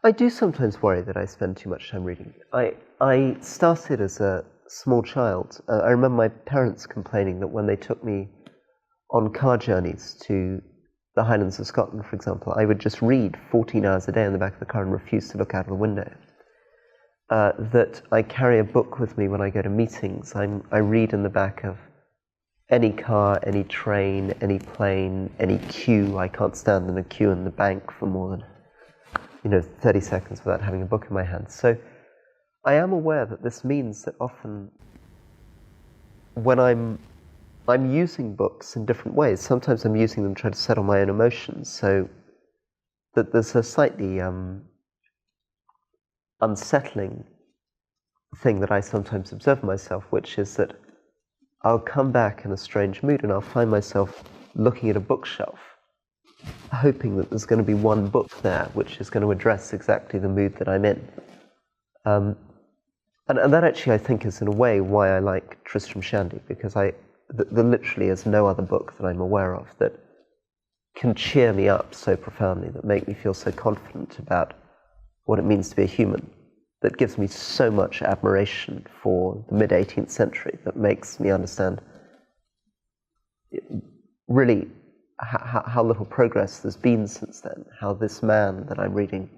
I do sometimes worry that I spend too much time reading. I started as a small child. I remember my parents complaining that when they took me on car journeys to the Highlands of Scotland, for example, I would just read 14 hours a day in the back of the car and refuse to look out of the window. That I carry a book with me when I go to meetings. I read in the back of any car, any train, any plane, any queue. I can't stand in a queue in the bank for more than 30 seconds without having a book in my hand. So I am aware that this means that often when I'm using books in different ways. Sometimes I'm using them to try to settle my own emotions, so that there's a slightly unsettling thing that I sometimes observe myself, which is that I'll come back in a strange mood and I'll find myself looking at a bookshelf, hoping that there's going to be one book there which is going to address exactly the mood that I'm in. And that actually, I think, is in a way why I like Tristram Shandy, because there literally is no other book that I'm aware of that can cheer me up so profoundly, that make me feel so confident about what it means to be a human, that gives me so much admiration for the mid-18th century, that makes me understand really how little progress there's been since then, how this man that I'm reading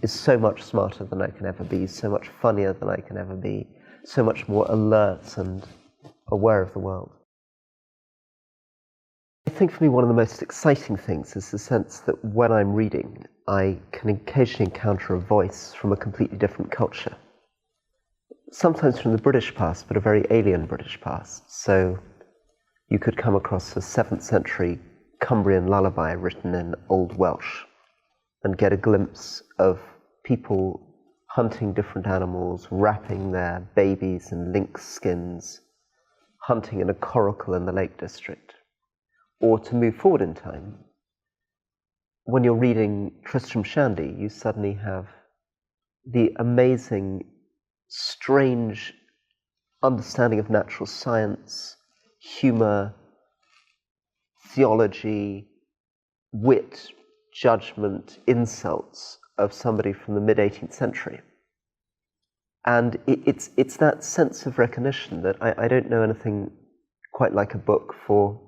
is so much smarter than I can ever be, so much funnier than I can ever be, so much more alert and aware of the world. I think for me one of the most exciting things is the sense that when I'm reading, I can occasionally encounter a voice from a completely different culture. Sometimes from the British past, but a very alien British past. So you could come across a 7th century Cumbrian lullaby written in Old Welsh and get a glimpse of people hunting different animals, wrapping their babies in lynx skins, hunting in a coracle in the Lake District. Or to move forward in time, when you're reading Tristram Shandy, you suddenly have the amazing, strange understanding of natural science, humor, theology, wit, judgment, insults of somebody from the mid-18th century. And it's that sense of recognition that I don't know anything quite like a book for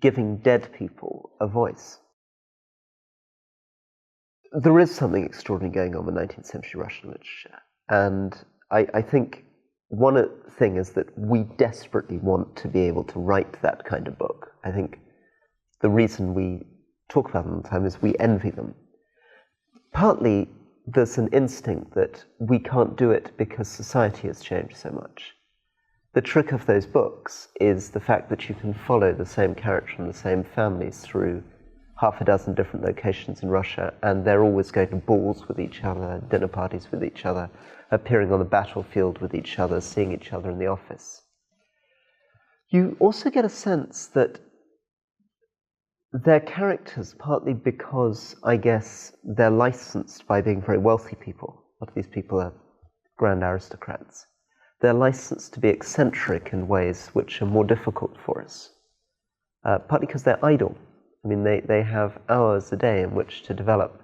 giving dead people a voice. There is something extraordinary going on with 19th century Russian literature. And I think one thing is that we desperately want to be able to write that kind of book. I think the reason we talk about them all the time is we envy them. Partly, there's an instinct that we can't do it because society has changed so much. The trick of those books is the fact that you can follow the same character and the same families through half a dozen different locations in Russia, and they're always going to balls with each other, dinner parties with each other, appearing on the battlefield with each other, seeing each other in the office. You also get a sense that they're characters, partly because, I guess, they're licensed by being very wealthy people. A lot of these people are grand aristocrats. They're licensed to be eccentric in ways which are more difficult for us, partly because they're idle. I mean, they have hours a day in which to develop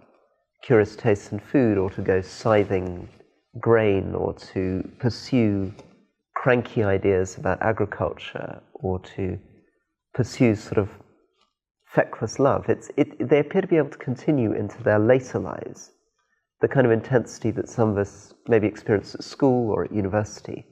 curious tastes in food, or to go scything grain, or to pursue cranky ideas about agriculture, or to pursue sort of feckless love. They appear to be able to continue into their later lives the kind of intensity that some of us maybe experience at school or at university,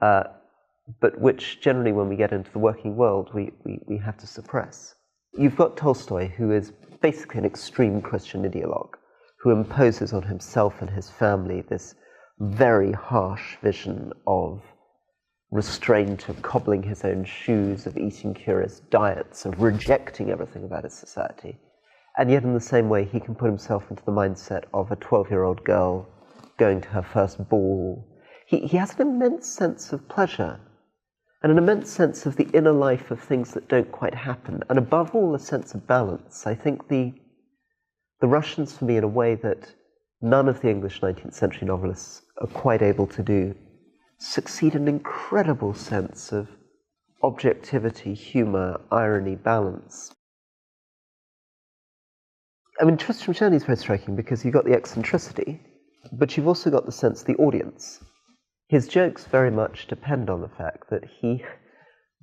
but which generally when we get into the working world we have to suppress. You've got Tolstoy, who is basically an extreme Christian ideologue, who imposes on himself and his family this very harsh vision of restraint, of cobbling his own shoes, of eating curious diets, of rejecting everything about his society. And yet in the same way, he can put himself into the mindset of a 12-year-old girl going to her first ball. He has an immense sense of pleasure, and an immense sense of the inner life of things that don't quite happen, and above all, a sense of balance. I think the Russians, for me, in a way that none of the English 19th century novelists are quite able to do, succeed in an incredible sense of objectivity, humor, irony, balance. I mean, Tristram Shandy is very striking because you've got the eccentricity, but you've also got the sense of the audience. His jokes very much depend on the fact that he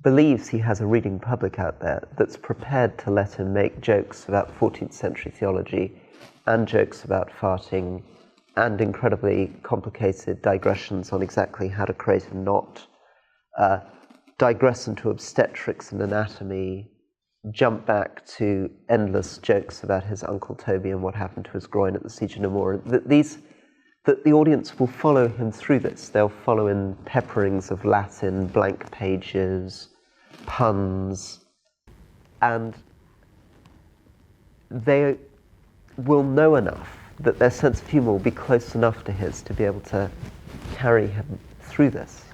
believes he has a reading public out there that's prepared to let him make jokes about 14th century theology and jokes about farting and incredibly complicated digressions on exactly how to create a knot, digress into obstetrics and anatomy, jump back to endless jokes about his Uncle Toby and what happened to his groin at the Siege of Namur. That the audience will follow him through this. They'll follow in pepperings of Latin, blank pages, puns, and they will know enough that their sense of humour will be close enough to his to be able to carry him through this.